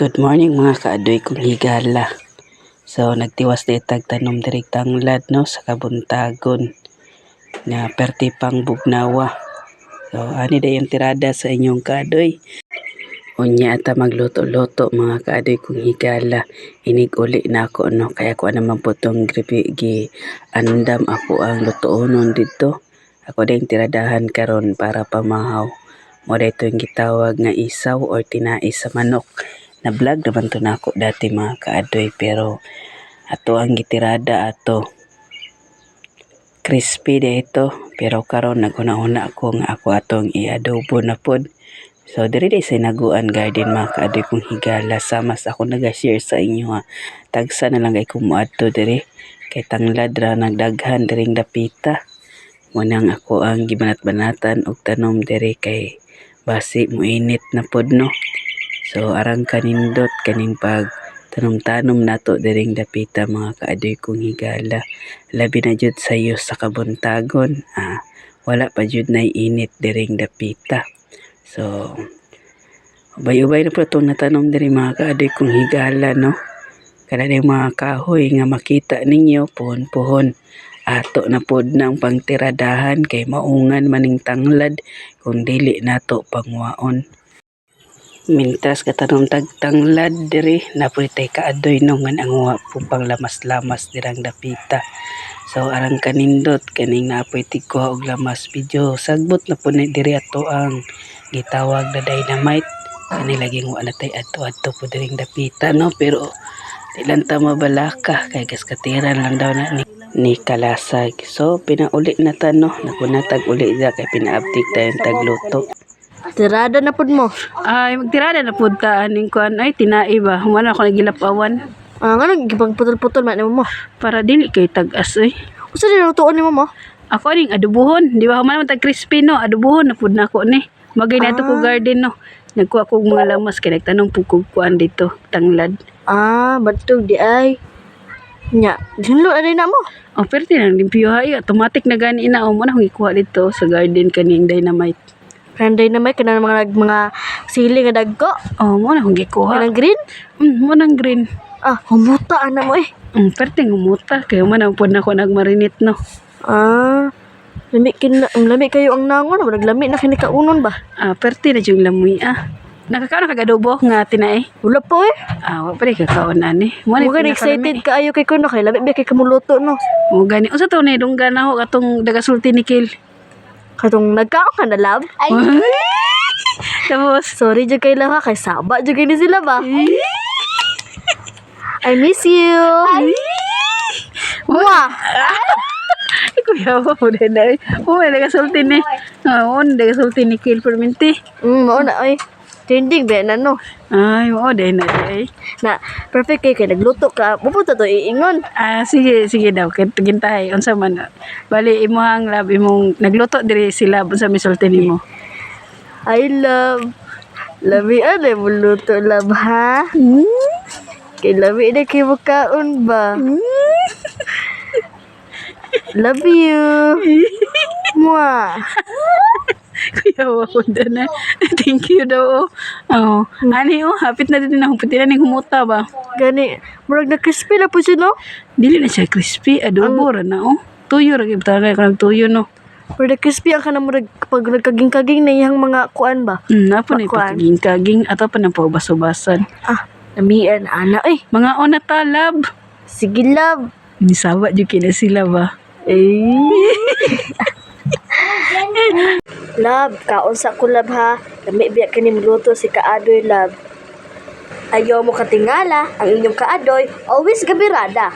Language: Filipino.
Good morning mga kaadoy kong higala. So nagtiwas na itag tanom direk tanglad no sa kabuntagon nga perti pang bugnawa. So ani da yung tirada sa inyong kaadoy. Unya ata magluto-luto mga kaadoy kong higala. Inig uli na ako no kaya ko naman po tong gi andam ako ang lutoonon dito. Ako din tiradahan karon para pamahaw. Mo dito yung gitawag nga isaw or tinais sa manok. Na vlog naman to na ako dati mga kaadoy pero ato ang gitirada ato crispy dito pero karon naguna-una ako nga ako atong i-adobo na pod. So diri day sa Naguan Garden mga kaadoy kong higala sama sa ako naga-share sa inyo ha. Tagsa na lang kay kumuadto diri kay tanglad ra nagdaghan diring dapita. Munang ako ang gibanat-banatan og tanom diri kay basi muinit na pod no. So arang kanindot kaning pag tanom-tanom nato diring dapita mga kaadoy kong higala. Labi na jud sayo sa kabuntagon. Wala pa jud nay init diring dapita. So ubay-ubay na po itong natanom diri mga kaadoy kong higala no. Kada yung mga kahoy nga makita ninyo puhon-puhon. Ato na pod ng pangtiradahan kay maungan maning tanglad kung dili nato pangwaon. Mintas katanom tagtanglad diri napoy tay kaadoy no man ang wa pong panglamas-lamas dirang dapita. So arang kanindot kaning napoy tigkuha og lamas video sagbot na po ni diri ato ang gitawag na dynamite. Kani laging wa na tay adto-adto po diring dapita no pero di lang ta mabalaka kay kaskatiran lang daw na ni kalasag. So pinauli na ta no nakunatag uli da kay pinaabtik tayong tagluto. Tirada na pud mo. Ay, magtirada na po ta aning kuan ay tinai ba. Humana ako nagilapawan. Ngano gibang putol-putol man mo. Para dili kay tag-as eh. Usa din lutuon nimo mo? Ako aning adubuhon. Di ba humana man tag crispy no. Adubuhon na pud na ako ni. Magay na to ko garden no. Nagkuha ko mga lamas kay nagtanong po ko kuan dito. Tanglad. Batog di ay. Nya, dinlo na na mo. Oh, pero tinang limpyo hay. Automatic na gani na. Mo na kung ikuha dito sa garden kaning dynamite. Kanday na may kanang mga sili nga dagko. Oh, mo na kung gikuha. Kanang green? Mo nang green. Humuta ana mo eh. Pero umuta. Kaya man ang po na ako nagmarinate no. Lami kayo ang nangon. Naglami na kini kaunon ba? Perti na yung lamoy Nakakaon na kagadobo nga tinay. Wala po eh. Wa pa rin kakaon na ni. Mga excited ka ayo kay kuno kay lami ba kay kamuluto no. Mo gani. Unsa to ni dunggan ako katong dagasulti ni Kil. Katong nagkaon ka na love. Tapos Sorry jud kay laha kay saba jud ni sila ba. I miss you. Wah. Kuya mo na. Dagasulti ni. Dagasulti ni Kil perminti. Mao na ay. Trending ba na no. Ay, na day. Na perfect kay nagluto ka. Pupunta to iingon. Sige daw. Gintay. Unsa man. Bali imong love imong nagluto diri sila unsa misulti nimo. I love. Labi ana mo luto love ha. Kay labi na kay makaon ba. Love you. Mwah. Kuya mo na. Thank you daw. Ani hapit na din na humputi na ning humuta ba. Gani, murag na crispy na po siya no? Dili na siya crispy, adobo ra na Tuyo ra gyud talaga kanang tuyo no. Murag crispy ang kanang murag pag nagkaging-kaging na iyang mga kuan ba? Napo na pagkaging-kaging ato pa nang paubaso-basan. Namian ana Mga ona ta lab. Sige love. Nisawa jud kina sila ba. Love, kaon sa ko love ha. Dami biya kini muluto si Kaadoy love. Ayaw mo katingala ang inyong Kaadoy, always gabirada.